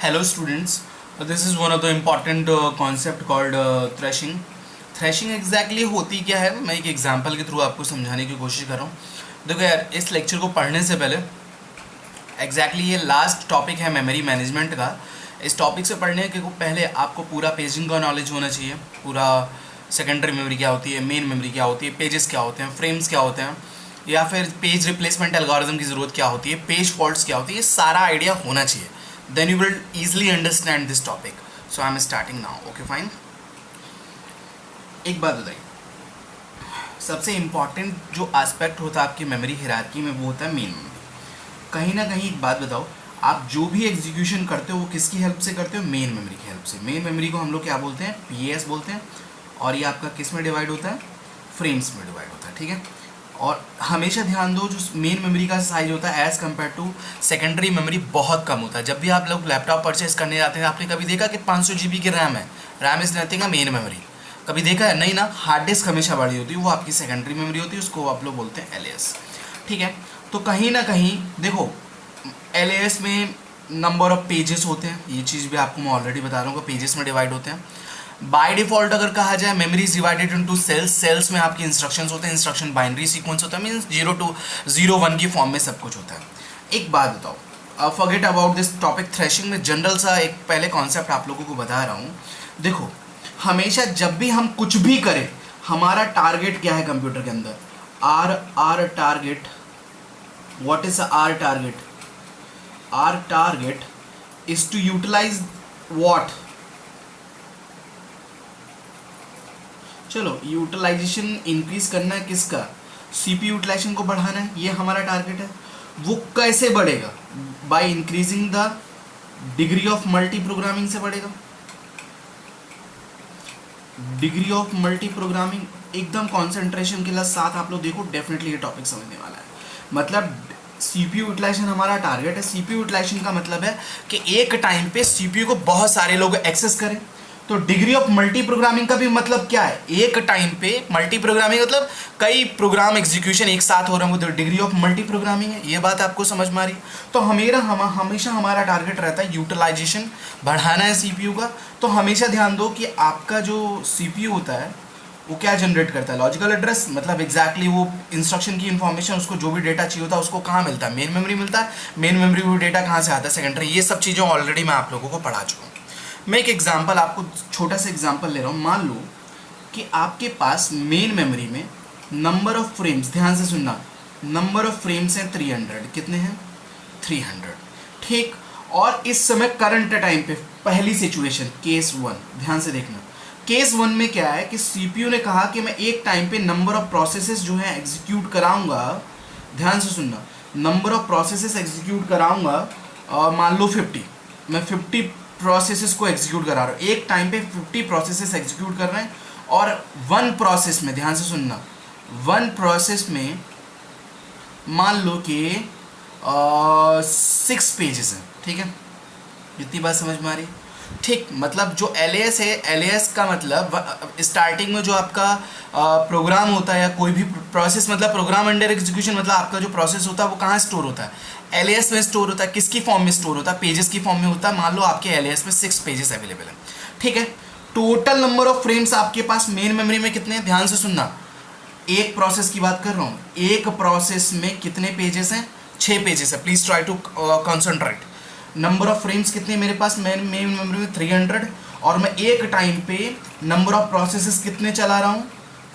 Hello students, this is one of the important concept called threshing. Threshing exactly होती क्या है, मैं एक एग्जांपल के थ्रू आपको समझाने की कोशिश कर रहा हूँ। देखो यार, इस लेक्चर को पढ़ने से पहले एग्जैक्टली ये लास्ट टॉपिक है मेमोरी मैनेजमेंट का। इस टॉपिक से पढ़ने के पहले आपको पूरा पेजिंग का नॉलेज होना चाहिए, पूरा सेकेंडरी मेमोरी क्या होती है, मेन मेमोरी क्या होती है, पेजेस क्या होते हैं, फ्रेम्स क्या होते हैं, या फिर पेज रिप्लेसमेंट एल्गोरिथम की ज़रूरत क्या होती है, पेज फॉल्ट्स क्या होती है, ये सारा आइडिया होना चाहिए। Then you will easily understand this topic. So I am starting now. Okay fine. एक बात बताइए, सबसे इम्पॉर्टेंट जो एस्पेक्ट होता है आपकी मेमोरी हायरार्की में वो होता है मेन मेमोरी। कहीं ना कहीं एक बात बताओ, आप जो भी एग्जीक्यूशन करते हो वो किसकी हेल्प से करते हो? मेन मेमोरी की हेल्प से। मेन मेमोरी को हम लोग क्या बोलते हैं? पीएस बोलते हैं। और ये आपका किस में डिवाइड होता है? फ्रेम्स में डिवाइड होता है, ठीक है। और हमेशा ध्यान दो, जो मेन मेमोरी का साइज होता है as compared to secondary memory बहुत कम होता है। जब भी आप लोग लैपटॉप परचेस करने जाते हैं, आपने कभी देखा कि 500 GB की रैम है? RAM is nothing a main memory. कभी देखा है? नहीं ना। हार्ड डिस्क हमेशा बड़ी होती है, वो आपकी सेकेंडरी मेमोरी होती है, उसको आप लोग बोलते हैं LAS, ठीक है। तो कहीं ना कहीं देखो, LAS में नंबर ऑफ पेजेस होते हैं, ये चीज़ भी आपको मैं ऑलरेडी बता रहा हूँ कि पेजेस में डिवाइड होते हैं। बाय डिफॉल्ट अगर कहा जाए, memory is divided into cells. Cells में आपकी इंस्ट्रक्शंस होते हैं, इंस्ट्रक्शन बाइनरी सीक्वेंस होता है, मीन्स 0 to 0 1 की फॉर्म में सब कुछ होता है। एक बात बताओ, forget about this topic threshing में जनरल सा एक पहले कॉन्सेप्ट आप लोगों को बता रहा हूँ। देखो, हमेशा जब भी हम कुछ भी करें, हमारा टारगेट क्या है कंप्यूटर के अंदर? R target. What is R target? R target is to utilize what? चलो, यूटिलाइजेशन इंक्रीज करना है किसका? सीपीयू यूटिलाइजेशन को बढ़ाना है, ये हमारा टारगेट है। वो कैसे बढ़ेगा? By increasing the degree of multi programming से बढ़ेगा। डिग्री ऑफ मल्टी प्रोग्रामिंग एकदम कॉन्सेंट्रेशन के साथ आप लोग देखो, डेफिनेटली ये टॉपिक समझने वाला है। मतलब सीपीयू यूटिलाइजेशन हमारा टारगेट है। सीपीयू यूटिलाइजेशन का मतलब है कि एक टाइम पे सीपीयू को बहुत सारे लोग एक्सेस करें। तो डिग्री ऑफ मल्टी प्रोग्रामिंग का भी मतलब क्या है? एक टाइम पे मल्टी प्रोग्रामिंग मतलब कई प्रोग्राम एग्जीक्यूशन एक साथ हो रहे हैं, तो डिग्री ऑफ मल्टी प्रोग्रामिंग है। ये बात आपको समझ में आ रही? तो हमेशा हमारा टारगेट रहता है यूटिलाइजेशन बढ़ाना है सीपीयू का। तो हमेशा ध्यान दो कि आपका जो सीपीयू होता है वो क्या जनरेट करता है? Logical address. मतलब एग्जैक्टली वो इंस्ट्रक्शन की इंफॉर्मेशन, उसको जो भी डेटा चाहिए होता है उसको कहाँ मिलता है? मेन मेमोरी मिलता है। मेन मेमोरी वो डेटा कहाँ से आता है? सेकेंडरी। ये सब चीज़ें ऑलरेडी मैं आप लोगों को पढ़ा चुका हूँ। मैं एक एग्जांपल, आपको छोटा सा एग्जांपल ले रहा हूँ। मान लो कि आपके पास मेन मेमोरी में नंबर ऑफ फ्रेम्स, ध्यान से सुनना, नंबर ऑफ फ्रेम्स हैं 300। कितने हैं? 300, ठीक। और इस समय करंट टाइम पे पहली सिचुएशन, केस 1, ध्यान से देखना। केस 1 में क्या है कि सीपीयू ने कहा कि मैं एक टाइम पे नंबर ऑफ प्रोसेसेस जो है एग्जीक्यूट कराऊंगा। ध्यान से सुनना, नंबर ऑफ प्रोसेसेस एग्जीक्यूट कराऊंगा, मान लो 50। मैं 50 प्रोसेसेस को एग्जीक्यूट करा रहा हूँ। एक टाइम पे 50 प्रोसेसेस एग्जीक्यूट कर रहे हैं। और वन प्रोसेस में, ध्यान से सुनना, वन प्रोसेस में मान लो कि 6 पेजेस हैं, ठीक है। इतनी बात समझ में आ रही? ठीक। मतलब जो LAS है, LAS का मतलब स्टार्टिंग में जो आपका प्रोग्राम होता है या कोई भी प्रोसेस, मतलब प्रोग्राम अंडर एग्जीक्यूशन, मतलब आपका जो प्रोसेस होता है वो कहाँ स्टोर होता है? LAS में स्टोर होता है। किसकी फॉर्म में स्टोर होता है? पेजेस की फॉर्म में होता है। मान लो आपके LAS में 6 पेजेस अवेलेबल हैं, ठीक है। टोटल नंबर ऑफ फ्रेम्स आपके पास मेन मेमोरी में कितने हैं? ध्यान से सुनना, एक प्रोसेस की बात कर रहा हूँ। एक प्रोसेस में कितने पेजेस हैं? 6 पेजेस है। Please try to concentrate. Number of frames कितने मेरे पास मेन मेमोरी में? 300। और मैं एक टाइम पे नंबर ऑफ प्रोसेसेस कितने चला रहा हूँ?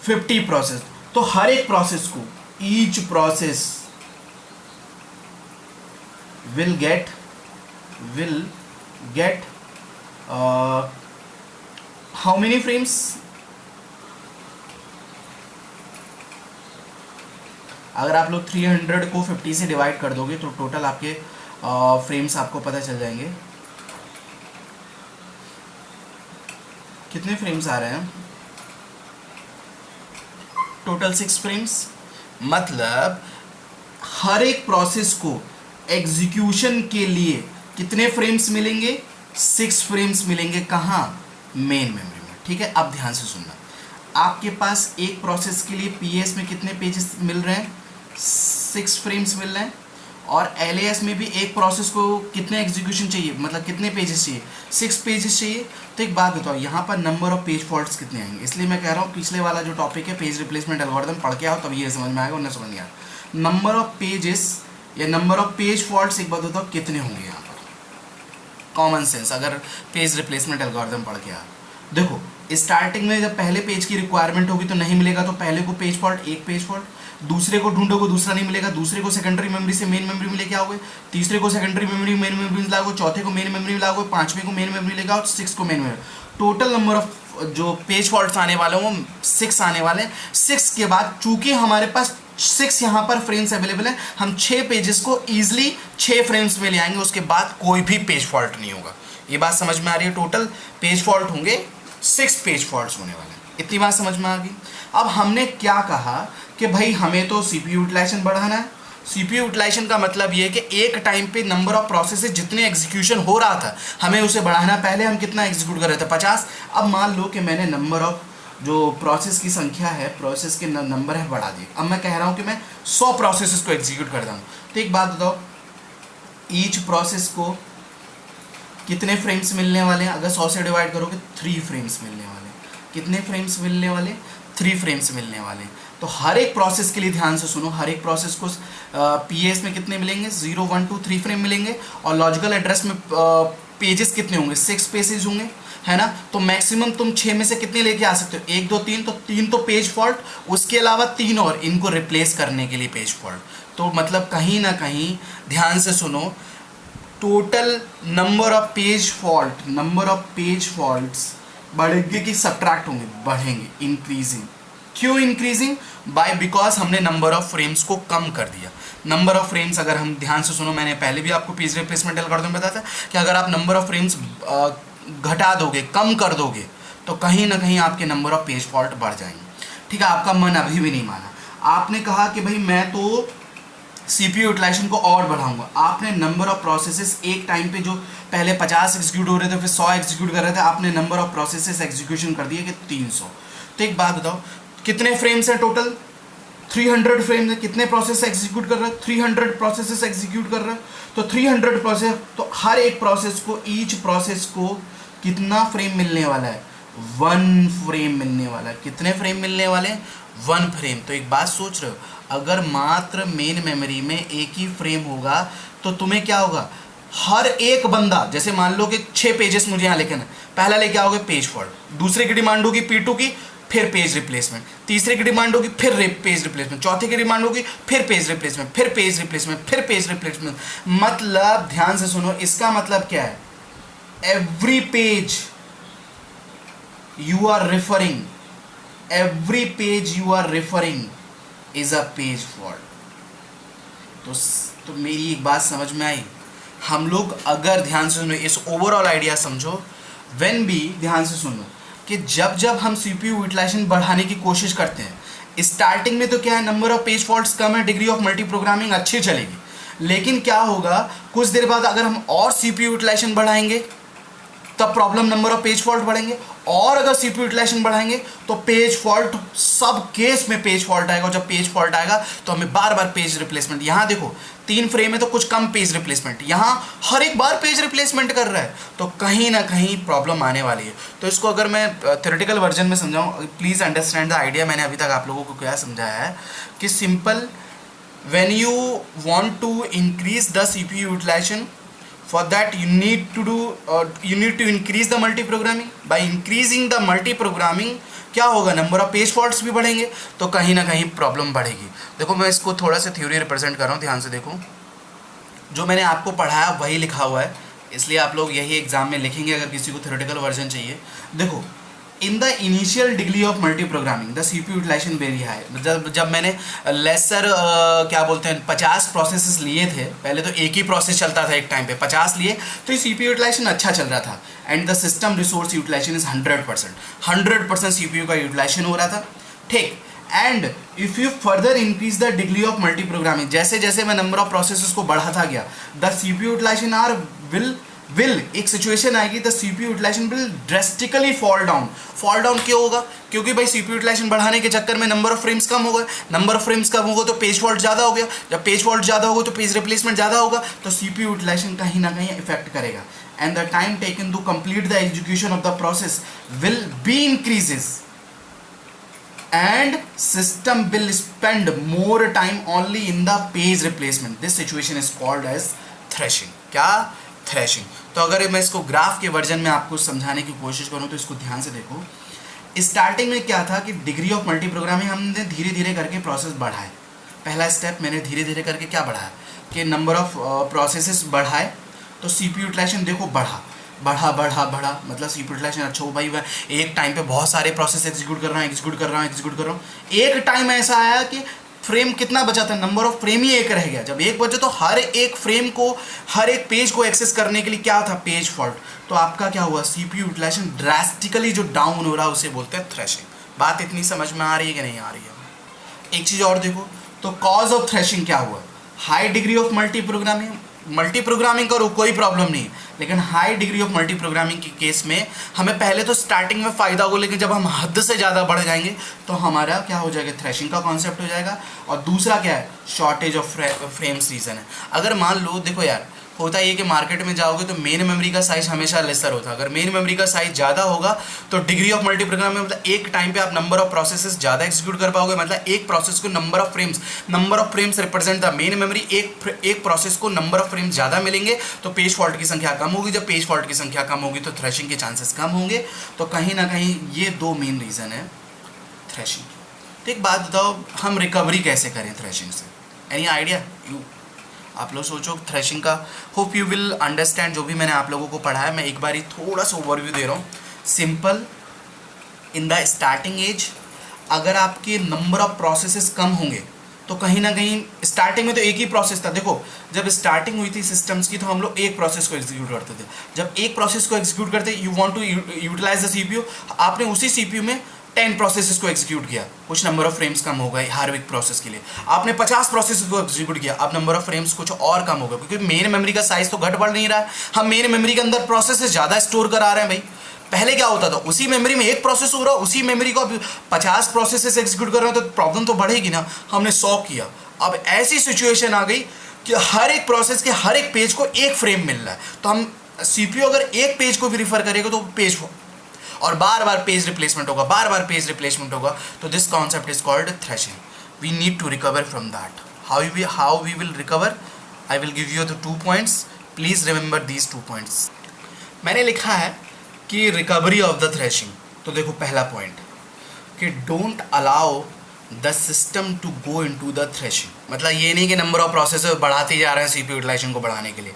50 प्रोसेस। तो हर एक प्रोसेस को, each process will get how many frames? अगर आप लोग 300 को 50 से डिवाइड कर दोगे तो टोटल आपके फ्रेम्स आपको पता चल जाएंगे। कितने फ्रेम्स आ रहे हैं? Total 6 frames. मतलब हर एक प्रोसेस को एग्जीक्यूशन के लिए कितने फ्रेम्स मिलेंगे? 6 फ्रेम्स मिलेंगे। कहाँ? मेन मेमोरी में, ठीक है। अब ध्यान से सुनना, आपके पास एक प्रोसेस के लिए पीएस में कितने पेजेस मिल रहे हैं? 6 फ्रेम्स मिल रहे हैं। और LAS में भी एक प्रोसेस को कितने एग्जीक्यूशन चाहिए, मतलब कितने पेजेस चाहिए, 6 पेजेस चाहिए। तो एक बात बताओ, यहाँ पर नंबर ऑफ पेज फॉल्ट्स कितने आएंगे? इसलिए मैं कह रहा हूँ पिछले वाला जो टॉपिक है पेज रिप्लेसमेंट एल्गोरिथम पढ़ के आओ, तभी ये समझ में आएगा, उन्हें समझ नहीं आया। नंबर ऑफ पेजेस या नंबर ऑफ पेज फॉल्ट्स एक बात बताओ कितने होंगे यहाँ पर, कॉमन सेंस, अगर पेज रिप्लेसमेंट एल्गोरिथम पढ़ के आओ। देखो स्टार्टिंग में जब पहले पेज की रिक्वायरमेंट होगी तो नहीं मिलेगा, तो पहले को पेज फॉल्ट, एक पेज फॉल्ट, दूसरे को ढूंढोगे दूसरा नहीं मिलेगा, दूसरे को सेकेंडरी मेमोरी से मेन मेमोरी में लेके आओगे, तीसरे को सेकेंडरी मेमोरी मेन मेमोरी में लाओगे, चौथे को मेन मेमोरी में लाओगे, पांचवें को मेन मेमोरी लेके आओ, 6 को main memory. Total number of जो पेज फॉल्ट्स आने वाले हैं वो 6 आने वाले हैं। 6 के बाद चूंकि हमारे पास 6 यहाँ पर फ्रेम्स अवेलेबल है, हम 6 पेजेस को ईजिली 6 फ्रेम्स में ले आएंगे, उसके बाद कोई भी पेज फॉल्ट नहीं होगा। ये बात समझ में आ रही है? टोटल पेज फॉल्ट होंगे 6 पेज फॉल्ट्स होने वाले हैं। इतनी बात समझ में आ गई। अब हमने क्या कहा कि भाई हमें तो CPU यूटिलाइजेशन बढ़ाना है। CPU यूटिलाइजेशन का मतलब ये है कि एक टाइम पे नंबर ऑफ प्रोसेसेस जितने एग्जीक्यूशन हो रहा था हमें उसे बढ़ाना। पहले हम कितना एग्जीक्यूट कर रहे थे, 50। अब मान लो कि मैंने नंबर ऑफ जो प्रोसेस की संख्या है, प्रोसेस के नंबर है, बढ़ा दिए। अब मैं कह रहा हूँ कि मैं 100 प्रोसेसेस को एग्जीक्यूट कर दूँ। तो एक बात बताओ, ईच प्रोसेस को कितने फ्रेम्स मिलने वाले हैं? अगर 100 से डिवाइड करोगे 3 फ्रेम्स मिलने वाले हैं। कितने फ्रेम्स मिलने वाले? 3 फ्रेम्स मिलने वाले हैं। तो हर एक प्रोसेस के लिए ध्यान से सुनो, हर एक प्रोसेस को PS में कितने मिलेंगे? 0, 1, 2, 3 फ्रेम मिलेंगे। और लॉजिकल एड्रेस में पेजेस कितने होंगे? 6 पेजेस होंगे, है ना। तो मैक्सिमम तुम 6 में से कितने लेके आ सकते हो? 1, 2, 3। तो 3 तो पेज फॉल्ट, उसके अलावा 3 और इनको रिप्लेस करने के लिए पेज फॉल्ट। तो मतलब कहीं ना कहीं ध्यान से सुनो, total number of page faults बढ़ेंगे कि सब्ट्रैक्ट होंगे? बढ़ेंगे, इंक्रीजिंग। क्यों इंक्रीजिंग? बिकॉज हमने नंबर ऑफ फ्रेम्स को कम कर दिया। नंबर ऑफ फ्रेम्स, अगर हम ध्यान से सुनो, मैंने पहले भी आपको पेज रिप्लेसमेंट एल्गोरिथम बताया था कि अगर आप नंबर ऑफ फ्रेम्स घटा दोगे, कम कर दोगे, तो कहीं ना कहीं आपके नंबर ऑफ पेज फॉल्ट बढ़ जाएंगे। ठीक है, आपका मन अभी भी नहीं माना। आपने कहा कि भाई मैं तो CPU यूटिलाइजेशन को और बढ़ाऊंगा। आपने नंबर ऑफ प्रोसेसेस एक टाइम पे जो पहले 50 एग्जीक्यूट हो रहे थे, फिर 100 एग्जीक्यूट कर रहे थे, आपने नंबर ऑफ प्रोसेसेस एग्जीक्यूशन कर दिए कि 300। तो एक बात बताओ, कितने फ्रेम्स हैं टोटल? 300 फ्रेम्स है। कितने प्रोसेस एग्जीक्यूट कर रहे हैं? 300 प्रोसेसेस एग्जीक्यूट कर रहे हैं। तो 300 प्रोसेस, तो हर एक प्रोसेस को, ईच प्रोसेस को कितना फ्रेम मिलने वाला है? 1 फ्रेम मिलने वाला है। कितने फ्रेम मिलने वाले हैं? 1 फ्रेम। तो एक बात सोच रहे हो, अगर मात्र मेन मेमोरी में एक ही फ्रेम होगा तो तुम्हें क्या होगा? हर एक बंदा, जैसे मान लो कि 6 पेजेस मुझे यहाँ लेके ना, पहला लेके आओगे पेज फॉल्ट, दूसरे की डिमांड होगी P2 की, फिर पेज रिप्लेसमेंट, तीसरे की डिमांड होगी फिर पेज रिप्लेसमेंट, चौथे की डिमांड होगी फिर पेज रिप्लेसमेंट, फिर पेज रिप्लेसमेंट, फिर पेज रिप्लेसमेंट। मतलब ध्यान से सुनो, इसका मतलब क्या है? Every page you are referring, every page you are referring is a page fault। तो मेरी एक बात समझ में आई? हम लोग अगर ध्यान से सुनो, इस ओवरऑल आइडिया समझो, व्हेन भी ध्यान से सुनो कि जब जब हम CPU यूटिलाइजेशन बढ़ाने की कोशिश करते हैं, स्टार्टिंग में तो क्या है, नंबर ऑफ पेज फॉल्ट्स कम है, डिग्री ऑफ मल्टी प्रोग्रामिंग अच्छी चलेगी। लेकिन क्या होगा, कुछ देर बाद अगर हम और CPU यूटिलाइजेशन बढ़ाएंगे तब problem, number of page fault बढ़ेंगे। और अगर CPU यूटिलाइजेशन बढ़ाएंगे तो पेज फॉल्ट, सब केस में पेज फॉल्ट आएगा। और जब पेज फॉल्ट आएगा तो हमें बार बार पेज रिप्लेसमेंट, यहाँ देखो 3 फ्रेम है तो कुछ कम पेज रिप्लेसमेंट, यहाँ हर एक बार पेज रिप्लेसमेंट कर रहा है, तो कहीं ना कहीं प्रॉब्लम आने वाली है। तो इसको अगर मैं थ्योरेटिकल वर्जन में समझाऊँ, प्लीज़ अंडरस्टैंड द आइडिया। मैंने अभी तक आप लोगों को क्या समझाया है कि simple, when you want to increase the CPU utilization, for that you need to increase the multi-programming। by increasing the multi-programming क्या होगा? नंबर ऑफ पेज फॉल्ट्स भी बढ़ेंगे, तो कहीं ना कहीं प्रॉब्लम बढ़ेगी। देखो मैं इसको थोड़ा सा थ्योरी रिप्रेजेंट कर रहा हूँ, ध्यान से देखो। जो मैंने आपको पढ़ाया वही लिखा हुआ है, इसलिए आप लोग यही एग्जाम में लिखेंगे अगर किसी को थ्योरेटिकल वर्जन चाहिए। देखो, in the initial degree of multi programming the CPU utilization very high. जब मैंने लेसर क्या बोलते हैं 50 प्रोसेसेस लिए थे, पहले तो एक ही प्रोसेस चलता था एक टाइम पे, 50 लिए तो ये CPU यूटिलाइजेशन अच्छा चल रहा था। And the system resource utilization is 100% CPU का यूटिलाइजेशन हो रहा था, ठीक। And if you further increase the degree of multi programming, जैसे जैसे मैं नंबर ऑफ प्रोसेसेस को बढ़ाता गया, the CPU utilization are will will एक सिचुएशन आएगी the CPU utilization will drastically fall down. Fall down क्यों होगा? क्योंकि भाई सीपीयू यूटिलाइजेशन बढ़ाने के चक्कर में नंबर ऑफ फ्रेम्स कम हो गए, नंबर ऑफ फ्रेम्स कम होगा तो पेज फॉल्ट ज़्यादा हो गया, जब पेज फॉल्ट ज़्यादा होगा तो पेज रिप्लेसमेंट ज़्यादा होगा, तो सीपीयू यूटिलाइजेशन कहीं ना कहीं इफेक्ट करेगा and the time taken to complete the execution of the process will be increases and system will spend more time only in the page replacement. This situation is called as thrashing. क्या? thrashing. तो अगर मैं इसको graph के version में आपको समझाने की कोशिश करूं तो इसको ध्यान से देखो। स्टार्टिंग में क्या था कि डिग्री ऑफ मल्टी प्रोग्रामिंग हमने धीरे धीरे करके प्रोसेस बढ़ाए। पहला स्टेप मैंने धीरे धीरे करके क्या बढ़ाया कि नंबर ऑफ प्रोसेसेस बढ़ाए, तो सीपीयू यूटिलाइजेशन देखो बढ़ा बढ़ा बढ़ा बढ़ा, मतलब सीपीयू यूटिलाइजेशन अच्छा हो भाई, मैं एक टाइम पे बहुत सारे प्रोसेस एग्जीक्यूट कर रहा हूँ। एक टाइम ऐसा आया कि फ्रेम कितना बचा था, नंबर ऑफ फ्रेम ही एक रह गया। जब एक बचे तो हर एक फ्रेम को, हर एक पेज को एक्सेस करने के लिए क्या था, पेज फॉल्ट। तो आपका क्या हुआ, सीपीयू यूटिलाइजेशन ड्रास्टिकली जो डाउन हो रहा है उसे बोलते हैं थ्रेशिंग। बात इतनी समझ में आ रही है कि नहीं आ रही है? एक चीज़ और देखो, तो कॉज ऑफ थ्रेशिंग क्या हुआ, high degree of multi programming करो कोई प्रॉब्लम नहीं, लेकिन high degree of multi programming के केस में हमें पहले तो स्टार्टिंग में फ़ायदा होगा, लेकिन जब हम हद से ज़्यादा बढ़ जाएंगे तो हमारा क्या हो जाएगा, थ्रेशिंग का कॉन्सेप्ट हो जाएगा। और दूसरा क्या है, शॉर्टेज ऑफ फ्रेम्स रीज़न है। अगर मान लो देखो यार, होता है कि मार्केट में जाओगे तो मेन मेमोरी का साइज हमेशा लेसर होता है। अगर मेन मेमोरी का साइज ज़्यादा होगा तो डिग्री ऑफ मल्टी प्रोग्रामिंग में मतलब एक टाइम पे आप नंबर ऑफ प्रोसेसेस ज़्यादा एग्जीक्यूट कर पाओगे, मतलब एक प्रोसेस को number of frames represent the main memory, एक प्रोसेस को नंबर ऑफ फ्रेम्स ज़्यादा मिलेंगे तो पेज फॉल्ट की संख्या कम होगी। जब पेज फॉल्ट की संख्या कम होगी तो थ्रेशिंग के चांसेस कम होंगे। तो कहीं ना कहीं ये दो मेन रीज़न है थ्रेशिंग। तो एक बात बताओ, हम रिकवरी कैसे करें थ्रेशिंग से? Any idea? आप लोग सोचो थ्रेशिंग का। होप यू विल अंडरस्टैंड जो भी मैंने आप लोगों को पढ़ाया। मैं एक बार ही थोड़ा सा ओवरव्यू दे रहा हूँ। Simple, in the starting age अगर आपके नंबर ऑफ प्रोसेसेस कम होंगे तो कहीं ना कहीं, स्टार्टिंग में तो एक ही प्रोसेस था। देखो जब स्टार्टिंग हुई थी सिस्टम्स की तो हम लोग एक प्रोसेस को एग्जीक्यूट करते थे। जब एक प्रोसेस को एग्जीक्यूट करते, you want to utilize the CPU, आपने उसी सीपीयू में 10 प्रोसेसेस को एग्जीक्यूट किया, कुछ नंबर ऑफ फ्रेम्स कम हो गए हर एक प्रोसेस के लिए। आपने 50 प्रोसेसेस को एग्जीक्यूट किया, अब नंबर ऑफ फ्रेम्स कुछ और कम हो गए, क्योंकि मेन मेमोरी का साइज तो घट बढ़ नहीं रहा है। हम मेन मेमोरी के अंदर प्रोसेसेस ज़्यादा स्टोर करा रहे हैं भाई। पहले क्या होता था, उसी मेमोरी में एक प्रोसेस हो रहा, उसी मेमोरी को अब 50 प्रोसेसेस एग्जीक्यूट कर रहे हैं तो प्रॉब्लम तो बढ़ेगी ना। हमने 100 किया, अब ऐसी सिचुएशन आ गई कि हर एक प्रोसेस के हर एक पेज को एक फ्रेम मिल रहा है। तो हम सीपीयू अगर एक पेज को भी रिफर करेगा तो पेज और बार बार पेज रिप्लेसमेंट होगा, तो this concept is called thrashing. We need to recover from that. How we will recover, I will give you the 2 points, please remember these 2 points. मैंने लिखा है कि रिकवरी ऑफ द थ्रेशिंग। तो देखो पहला point कि don't allow the system to go into the thrashing. मतलब ये नहीं कि नंबर ऑफ प्रोसेसर बढ़ाते जा रहे हैं सीपीयू यूटिलाइजेशन को बढ़ाने के लिए।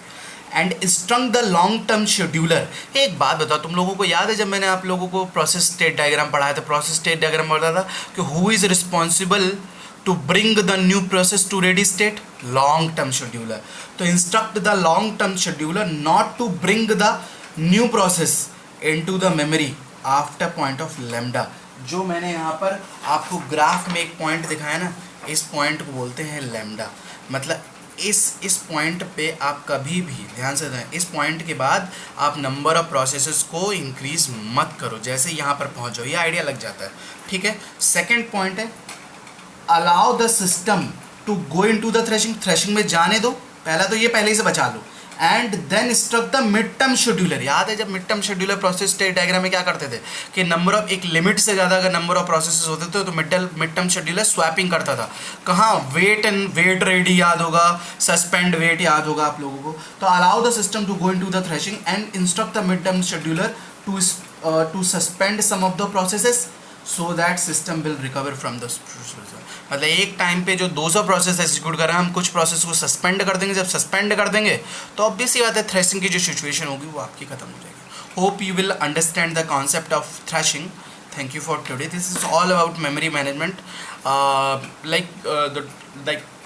And instruct the long term scheduler. एक बात बताओ, तुम लोगों को याद है जब मैंने आप लोगों को प्रोसेस स्टेट डायग्राम पढ़ाया था, प्रोसेस स्टेट डायग्राम बताया था कि who is responsible to bring the new process to ready state, long term scheduler. तो instruct the long term scheduler not to bring the new process into the memory after point of lambda. जो मैंने यहाँ पर आपको graph में एक point दिखाया ना, इस पॉइंट को बोलते हैं लैम्डा। मतलब इस पॉइंट पे आप कभी भी ध्यान से दें, इस पॉइंट के बाद आप नंबर ऑफ प्रोसेसेस को इंक्रीज मत करो। जैसे यहाँ पर पहुँच जाओ, ये आइडिया लग जाता है, ठीक है। सेकंड पॉइंट है allow the system to go into the thrashing में जाने दो। पहला तो ये पहले ही से बचा लो। And then instruct the mid term scheduler. याद है जब mid term scheduler process state diagram में क्या करते थे कि नंबर ऑफ, एक लिमिट से ज़्यादा अगर नंबर ऑफ प्रोसेसेस होते थे तो मिड टर्म शेड्यूलर स्वैपिंग करता था। कहाँ, वेट रेडी याद होगा, सस्पेंड वेट याद होगा आप लोगों को। तो allow the system to go into the thrashing and instruct the mid term scheduler to suspend some of the processes so that system will recover from the. मतलब एक टाइम पे जो 200 प्रोसेस एग्जीक्यूट कर रहे हैं, हम कुछ प्रोसेस को सस्पेंड कर देंगे। जब सस्पेंड कर देंगे तो ऑब्वियस सी बात है थ्रेशिंग की जो सिचुएशन होगी वो आपकी खत्म हो जाएगी। Hope you will understand the concept of threshing. Thank you for today. This is all about memory management.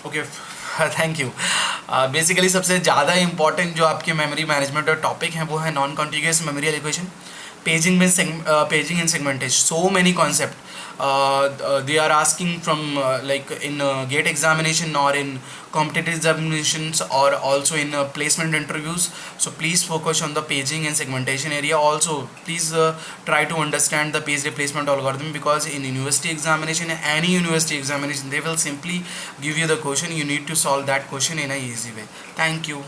Okay, thank you. Basically सबसे ज़्यादा इंपॉर्टेंट जो आपके मेमोरी मैनेजमेंट और टॉपिक हैं वो है non contiguous memory allocation. paging and segmentation, so many concept. They are asking from like in gate examination or in competitive examinations or also in placement interviews. So please focus on the paging and segmentation area. Also please try to understand the page replacement algorithm, because in university examination, any university examination, they will simply give you the question. You need to solve that question in a easy way. Thank you.